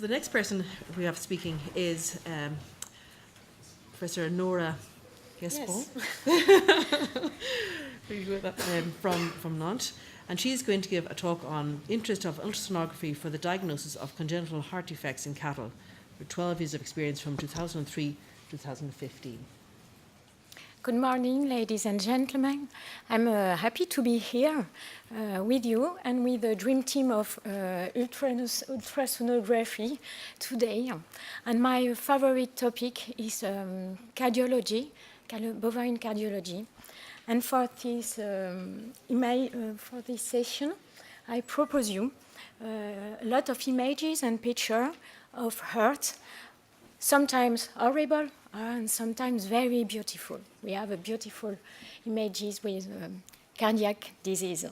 the next person we have speaking is Professor Nora Gespo. From Nantes, and she's going to give a talk on interest of ultrasonography for the diagnosis of congenital heart defects in cattle, with 12 years of experience from 2003 to 2015. Good morning, ladies and gentlemen. I'm happy to be here with you and with the dream team of ultrasonography today. And my favorite topic is cardiology, bovine cardiology. And for this session, I propose you a lot of images and pictures of heart, sometimes horrible and sometimes very beautiful. We have a beautiful images with cardiac disease.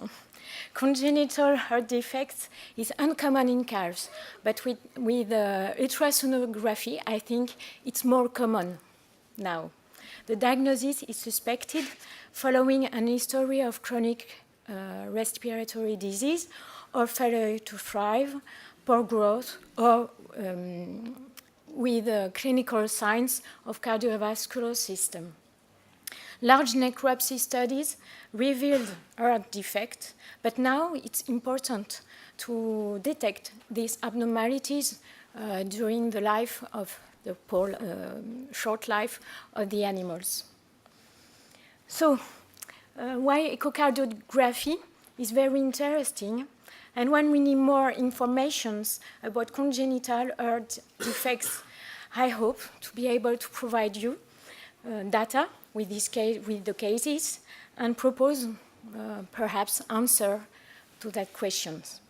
Congenital heart defects is uncommon in calves, but with ultrasonography, I think it's more common now. The diagnosis is suspected following an history of chronic respiratory disease or failure to thrive, poor growth, or with clinical signs of cardiovascular system. Large necropsy studies revealed heart defect, but now it's important to detect these abnormalities during the life of the short life of the animals. So, why echocardiography is very interesting, and when we need more information about congenital heart defects, I hope to be able to provide you data with the cases and propose perhaps answer to that questions.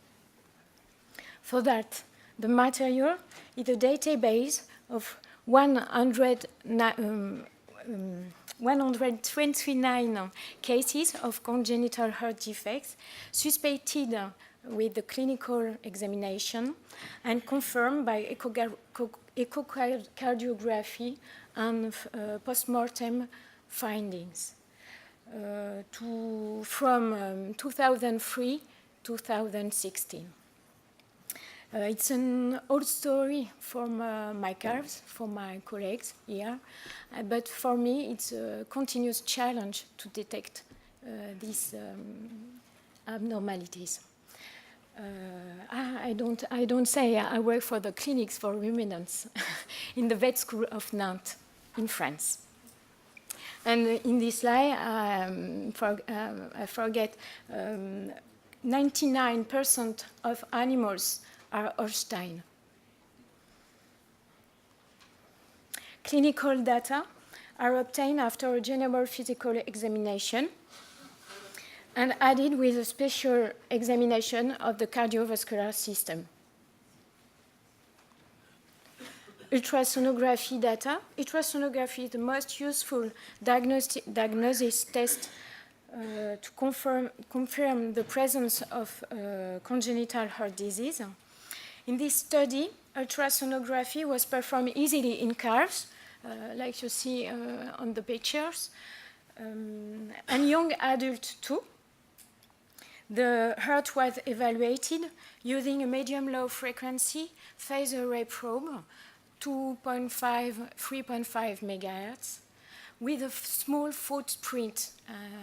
For that, the material is a database of 129 cases of congenital heart defects suspected with the clinical examination and confirmed by echocardiography and post-mortem findings from 2003 to 2016. It's an old story from my calves, for my colleagues here, but for me it's a continuous challenge to detect these abnormalities. I don't say I work for the clinics for ruminants in the vet school of Nantes in France. And in this slide, I forget 99% of animals are Holstein. Clinical data are obtained after a general physical examination and added with a special examination of the cardiovascular system. Ultrasonography data. Ultrasonography is the most useful diagnosis test to confirm the presence of congenital heart disease. In this study, ultrasonography was performed easily in calves, like you see on the pictures, and young adults too. The heart was evaluated using a medium-low frequency phase array probe, 3.5 megahertz, with a small footprint.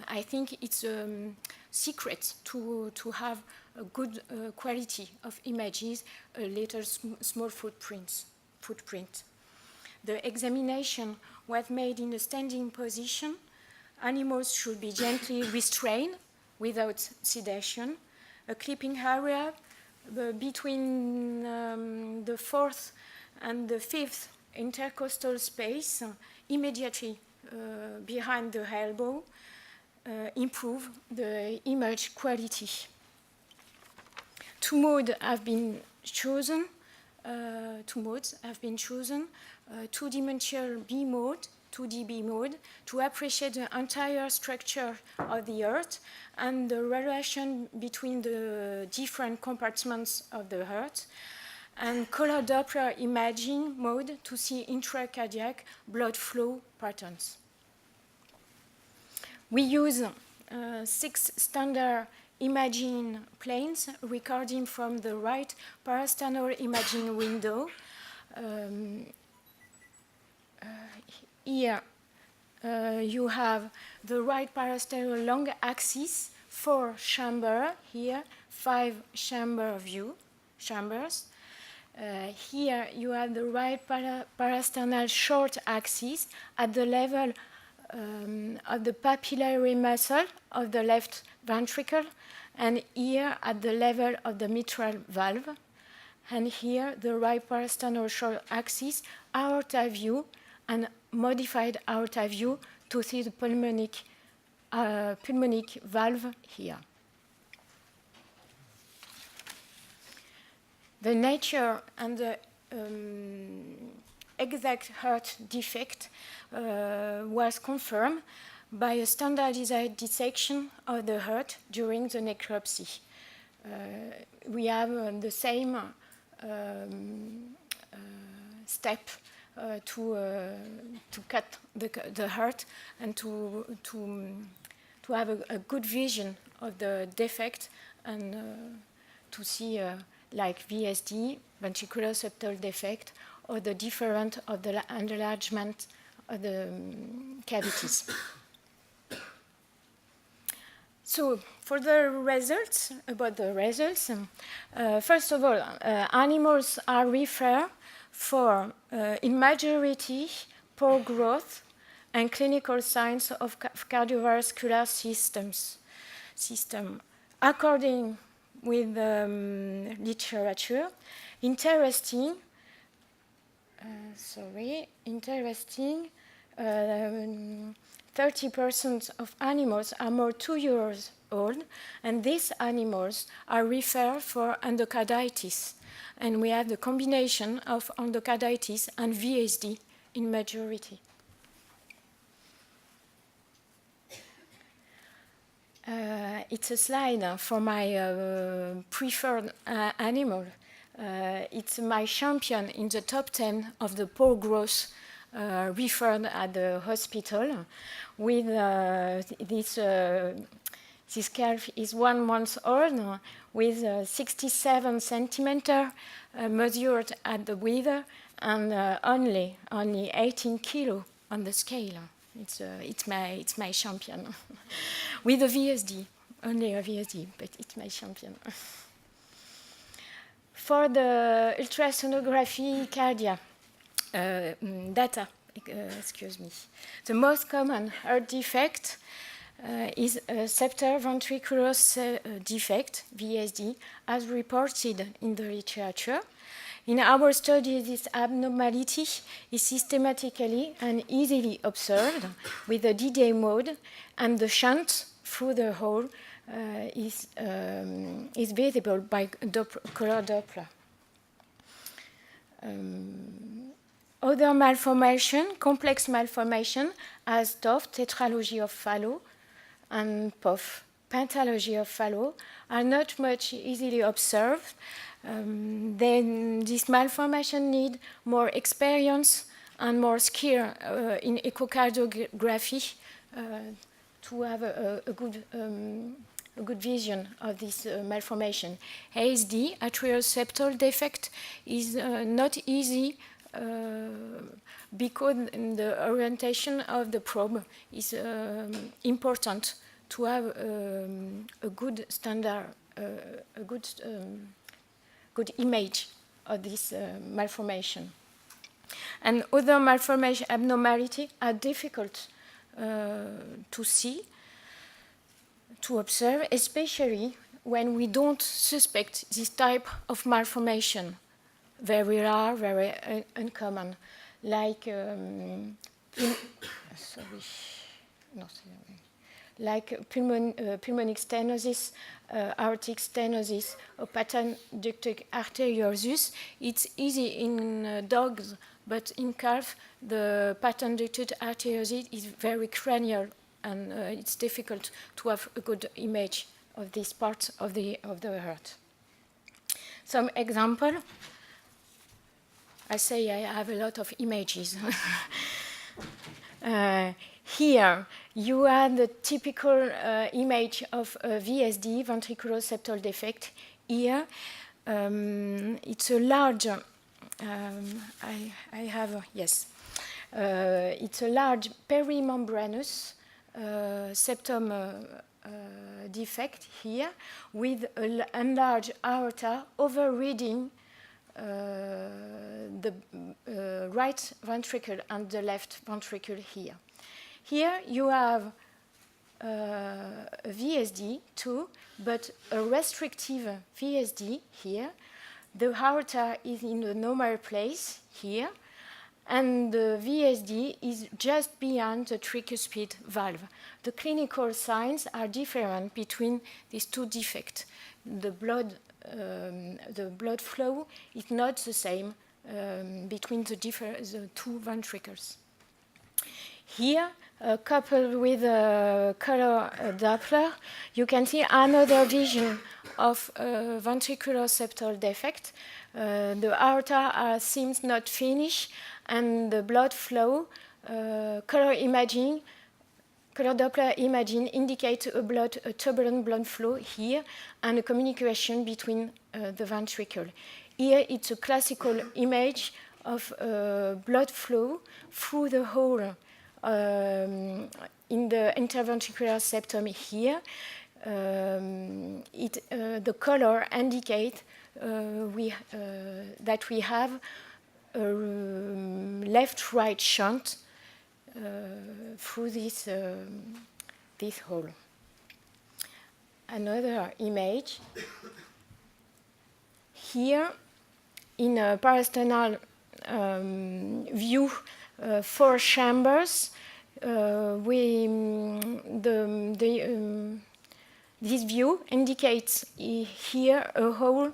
I think it's a secret to have a good quality of images, a little small footprint. The examination was made in a standing position. Animals should be gently restrained without sedation. A clipping area between the fourth and the fifth intercostal space, immediately behind the elbow, improve the image quality. Two modes have been chosen. Two-dimensional B mode, 2D B mode, to appreciate the entire structure of the heart and the relation between the different compartments of the heart, and color Doppler imaging mode to see intracardiac blood flow patterns. We use 6 standard imaging planes recording from the right parasternal imaging window. Here you have the right parasternal long axis, 4 chambers here, 5 chamber view chambers. Here you have the right parasternal short axis at the level of the papillary muscle of the left ventricle, and here at the level of the mitral valve. And here the right parasternal short axis, aorta view, and modified aorta view to see the pulmonic valve here. The nature and the exact heart defect was confirmed by a standardized dissection of the heart during the necropsy. We have the same step to cut the heart and to have a good vision of the defect and to see like VSD, ventricular septal defect, or the different of the enlargement of the cavities. So, for the results, first of all, animals are referred for, in majority, poor growth and clinical signs of cardiovascular system. According with literature, interesting, 30% of animals are more 2 years old, and these animals are referred for endocarditis. And we have the combination of endocarditis and VSD in majority. It's a slide for my preferred animal. It's my champion in the top 10 of the poor growth referred at the hospital. With this calf is 1 month old, with 67 centimeter measured at the wither, and only 18 kilo on the scale. It's my champion. With a VSD, only a VSD, but it's my champion. For the ultrasonography cardiac data, the most common heart defect is a septal ventricular defect, VSD, as reported in the literature. In our study, this abnormality is systematically and easily observed with the D-Day mode, and the shunt through the hole is visible by color Doppler. Other malformation, complex malformation, as TOF, tetralogy of Fallot, and POF, pentalogy of Fallot, are not much easily observed. Then this malformation need more experience and more skill in echocardiography to have a good vision of this malformation. ASD, atrial septal defect, is not easy because the orientation of the probe is important to have a good standard, a good image of this malformation. And other malformation abnormality are difficult to see, to observe, especially when we don't suspect this type of malformation. Very rare, very uncommon, like pulmonic stenosis, aortic stenosis, or patent ductal arteriosus. It's easy in dogs, but in calf, the patent ductal arteriosus is very cranial, and it's difficult to have a good image of this part of the heart. Some example. I say I have a lot of images. Here you have the typical image of a VSD, ventriculoseptal defect. Here, it's a large, I have, yes. It's a large perimembranous septum defect here with an enlarged aorta overreading the right ventricle and the left ventricle here. Here you have a VSD too, but a restrictive VSD here. The aorta is in the normal place here, and the VSD is just beyond the tricuspid valve. The clinical signs are different between these two defects. The blood flow is not the same between the two ventricles. Here, coupled with a color Doppler, you can see another vision of ventriculoseptal defect. The aorta seems not finished, and the blood flow, color Doppler imaging indicates a turbulent blood flow here and a communication between the ventricle. Here it's a classical image of blood flow through the hole in the interventricular septum here. The color indicates that we have a left-right shunt through this hole. Another image. Here, in a parasternal view, 4 chambers. This view indicates here a hole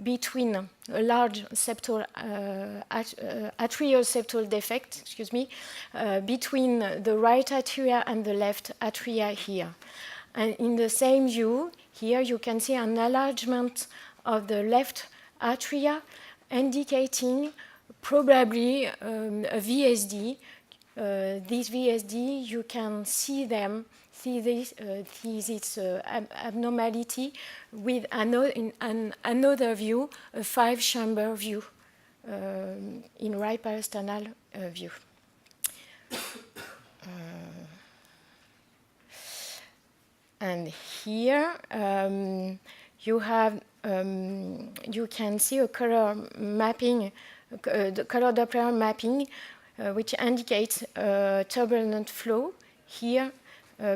between a large septal atrioseptal defect, between the right atria and the left atria here. And in the same view, here you can see an enlargement of the left atria, indicating probably a VSD. This VSD, you can see this abnormality with another view, a 5-chamber view, in right parasternal view. And here you can see a color mapping, the color Doppler mapping, which indicates turbulent flow here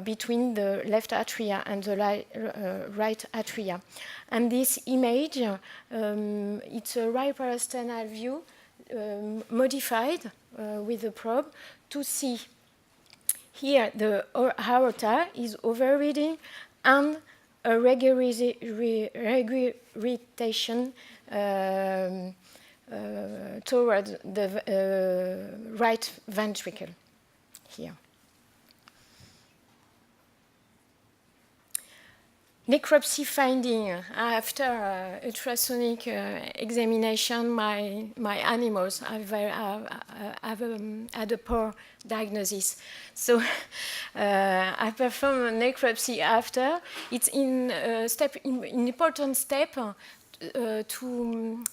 between the left atria and the right atria. And this image, it's a right parasternal view modified with a probe to see here the aorta is overreading and a regurgitation toward the right ventricle here. Necropsy finding after ultrasonic examination, my animals have had a poor diagnosis. So I perform a necropsy after. It's an important step to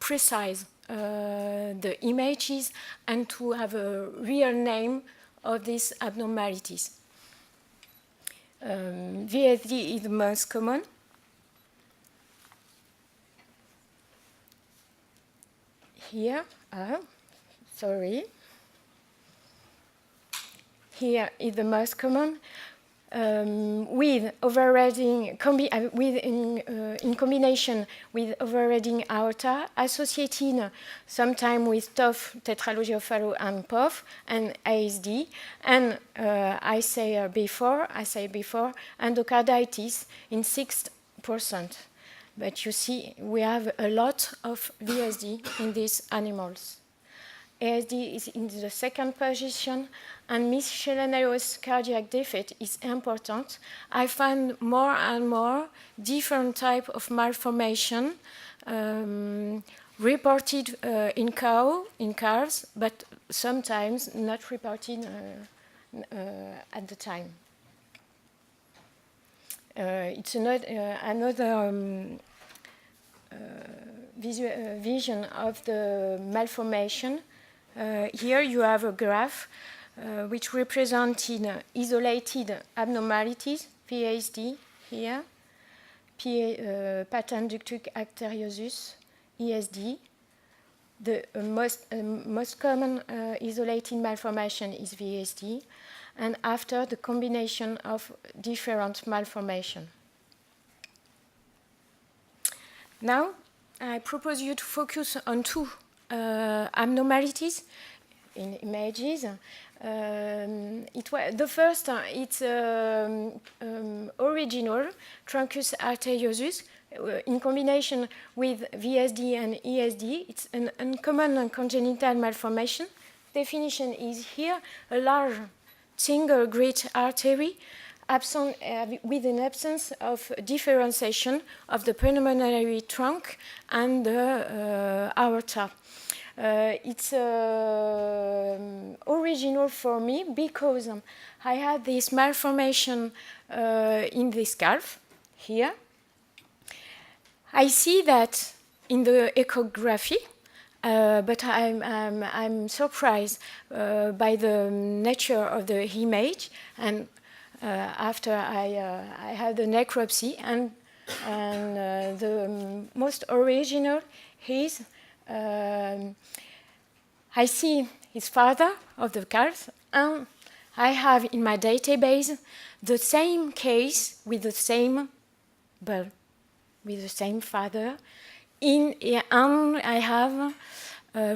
precise the images and to have a real name of these abnormalities. VSD is the most common. Here, sorry. Here is the most common. With overriding, in combination with overriding aorta, associated sometimes with TOF, tetralogy and POF, and ASD, and I say before, endocarditis in 6%. But you see, we have a lot of VSD in these animals. ASD is in the second position, and miscellaneous cardiac defect is important. I find more and more different type of malformation reported in cows, but sometimes not reported at the time. It's another vision of the malformation. Here you have a graph which represented isolated abnormalities, PSD here, patent ductus arteriosus, ESD. The most common isolated malformation is VSD, and after the combination of different malformation. Now, I propose you to focus on two abnormalities in images. The first, it's original truncus arteriosus in combination with VSD and ESD. It's an uncommon congenital malformation. Definition is here: a large single great artery with an absence of differentiation of the pulmonary trunk and the aorta. It's original for me because I had this malformation in this calf here. I see that in the echography, but I'm surprised by the nature of the image, and after I had the necropsy, and the most original is I see his father of the calf, and I have in my database the same case with the same father, and I have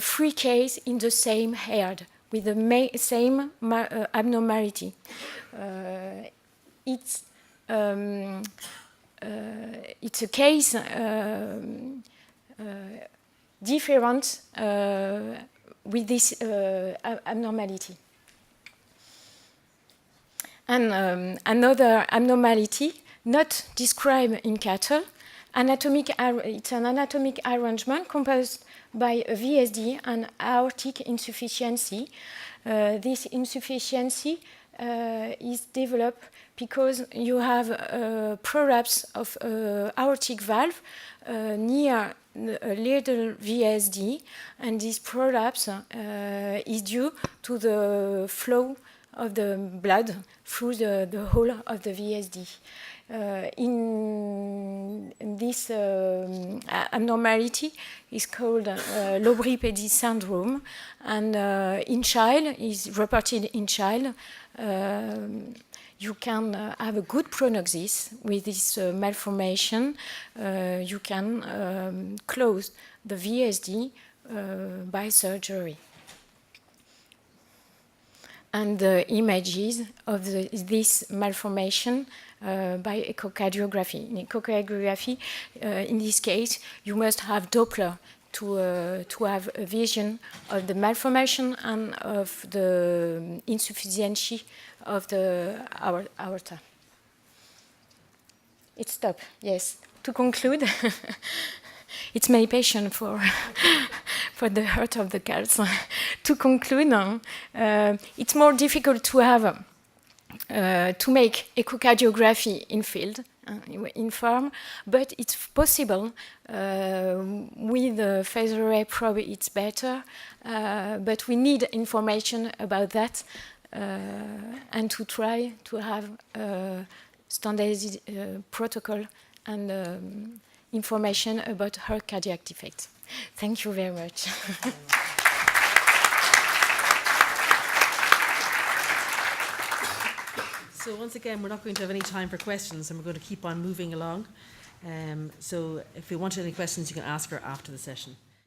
3 cases in the same head with the same abnormality. It's a case different with this abnormality. And another abnormality not described in cattle. It's an anatomic arrangement composed by a VSD and aortic insufficiency. This insufficiency is developed because you have a prolapse of aortic valve near a little VSD, and this prolapse is due to the flow of the blood through the hole of the VSD. In this abnormality is called Lobry-Petit syndrome, and in child is reported in child. You can have a good prognosis with this malformation. You can close the VSD by surgery. And the images of this malformation by echocardiography. In echocardiography, in this case, you must have Doppler to have a vision of the malformation and of the insufficiency of the aorta. It's stop, yes. To conclude, it's my passion for the heart of the calves. To conclude, it's more difficult to have to make echocardiography in field, in farm, but it's possible. With a phased array probe, it's better, but we need information about that and to try to have a standardized protocol and information about her cardiac defects. Thank you very much. So once again, we're not going to have any time for questions, and we're going to keep on moving along. So if you want any questions, you can ask her after the session.